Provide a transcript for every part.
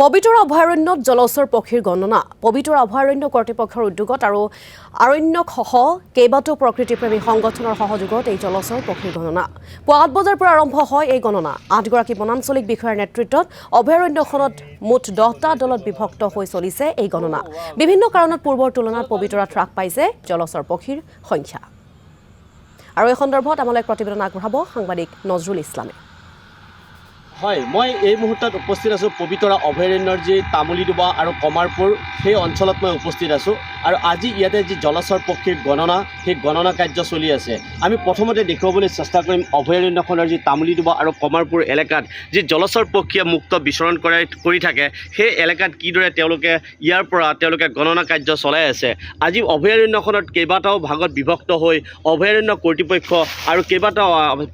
পবিতৰা অভয়াৰণ্যত জলচৰ পক্ষীৰ গণনা পবিতৰা অভয়াৰণ্য কৰ্তৃপক্ষৰ উদ্যোগত আৰু আৰণ্যকসহ কেইবাটাও প্ৰকৃতিপ্ৰেমী সংগঠনৰ সহযোগত এই জলচৰ পক্ষীৰ গণনা পুৱা ৮ বজাৰ পৰা আৰম্ভ হয়। এই গণনা ৮ গৰাকী বনাঞ্চলিক বিষয়াৰ নেতৃত্বত অভয়াৰণ্যখনত মুঠ 10টা দলত বিভক্ত হৈ চলিছে। এই গণনা বিভিন্ন কাৰণত পূৰ্বৰ তুলনাত পবিতৰাত হ্ৰাস পাইছে জলচৰ পক্ষীৰ সংখ্যা। আৰু এই সন্দৰ্ভত আমালৈ প্ৰতিবেদন আগবঢ়াব সাংবাদিক নজৰুল ইছলামে। হয়, মই এই মুহূৰ্তত উপস্থিত আছোঁ পবিতৰা অভয়াৰণ্যৰ যি তামুলীডুবা আৰু কমাৰপুৰ সেই অঞ্চলত মই উপস্থিত আছোঁ। আৰু আজি ইয়াতে যি জলচৰ পক্ষীৰ গণনা সেই গণনা কাৰ্য চলি আছে। আমি প্ৰথমতে দেখুৱাবলৈ চেষ্টা কৰিম অভয়াৰণ্যখনৰ যি তামুলীডুবা আৰু কমাৰপুৰ এলেকাত যি জলচৰ পক্ষীয়ে মুক্ত বিচৰণ কৰি থাকে সেই এলেকাত কিদৰে তেওঁলোকে গণনা কাৰ্য চলাই আছে। আজি অভয়াৰণ্যখনত কেইবাটাও ভাগত বিভক্ত হৈ অভয়াৰণ্য কৰ্তৃপক্ষ আৰু কেইবাটাও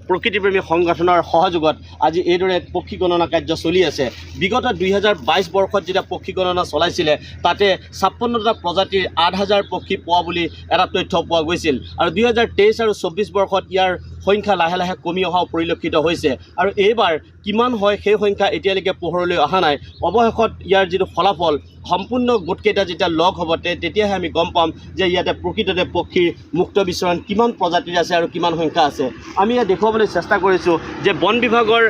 প্ৰকৃতিপ্ৰেমী সংগঠনৰ সহযোগত আজি এইদৰে পক্ষী গণনা কাৰ্য চলি আছে। বিগত 2022 বৰ্ষত যেতিয়া পক্ষী গণনা চলাইছিলে তাতে 56টা প্ৰজাতিৰ 8,000 পক্ষী পোৱা বুলি এটা তথ্য পোৱা গৈছিল। আৰু 2023 আৰু 24 বৰ্ষত ইয়াৰ সংখ্যা লাহে লাহে কমি অহাও পৰিলক্ষিত হৈছে। আৰু এইবাৰ কিমান হয় সেই সংখ্যা এতিয়ালৈকে পোহৰলৈ অহা নাই। অৱশেষত ইয়াৰ যিটো ফলাফল সম্পূৰ্ণ গোটকেইটা যেতিয়া লগ হ'ব তেতিয়াহে আমি গম পাম যে ইয়াতে প্ৰকৃততে পক্ষীৰ মুক্ত বিচৰণ কিমান প্ৰজাতিৰ আছে আৰু কিমান সংখ্যা আছে। আমি ইয়াত দেখুৱাবলৈ চেষ্টা কৰিছোঁ যে বন বিভাগৰ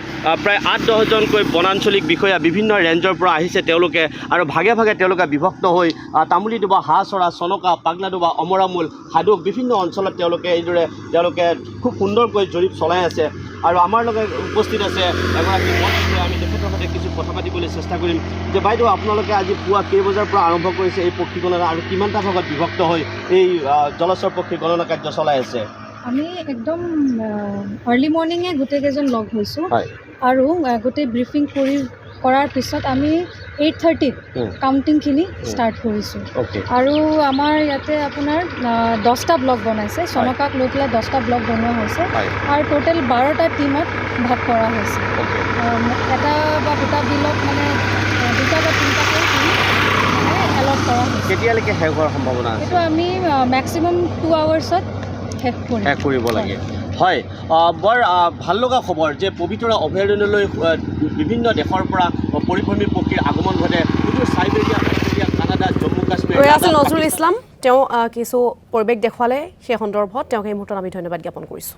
প্ৰায় 8-10জনকৈ বনাঞ্চলিক বিষয়া বিভিন্ন ৰেঞ্জৰ পৰা আহিছে তেওঁলোকে, আৰু ভাগে ভাগে তেওঁলোকে বিভক্ত হৈ তামুলীডুবা, হাঁহচৰা, চনকা, পাগলাডুবা, অমৰামূল, হাডুক বিভিন্ন অঞ্চলত তেওঁলোকে খুব সুন্দৰকৈ জৰীপ চলাই আছে। আৰু আমাৰ লগত উপস্থিত আছে এগৰাকী বন বিষয়া। আমি তেখেতৰ সৈতে কিছু কথা পাতিবলৈ চেষ্টা কৰিম যে বাইদেউ, আপোনালোকে আজি পুৱা কেই বজাৰ পৰা আৰম্ভ কৰিছে এই পক্ষী গণনা আৰু কিমানটা ভাগত বিভক্ত হৈ এই জলচৰ পক্ষী গণনা কাৰ্য চলাই আছে? আমি একদম আৰ্লি মৰ্ণিঙে গোটেইকেইজন লগ হৈছোঁ আৰু গোটেই ব্ৰিফিং কৰাৰ পিছত আমি 8:30ত কাউণ্টিংখিনি ষ্টাৰ্ট কৰিছোঁ। আৰু আমাৰ ইয়াতে আপোনাৰ 10টা ব্লক বনাইছে, চনকাক লৈ পেলাই 10টা ব্লক বনোৱা হৈছে আৰু টোটেল 12টা টিমত ভাগ কৰা হৈছে। এটা বা দুটা বিলত মানে 2টা বা 3টাকৈ টিম এলট কৰা হৈছে। কেতিয়ালৈকে শেষ হোৱাৰ সম্ভাৱনা আছে? এইটো আমি মেক্সিমাম 2 আৱাৰ্ছত শেষ কৰিব লাগে। হয়, বৰ ভাল লগা খবৰ যে পবিতৰা অভয়াৰণ্যলৈ বিভিন্ন দেশৰ পৰা পৰিভ্ৰমী পক্ষীৰ আগমন ঘটে। Siberia, Canada, Jammu Kashmir. নজৰুল ইছলাম তেওঁ কিছু পৰিৱেশ দেখুৱালে, সেই সন্দৰ্ভত তেওঁক এই মুহূৰ্তত আমি ধন্যবাদ জ্ঞাপন কৰিছোঁ।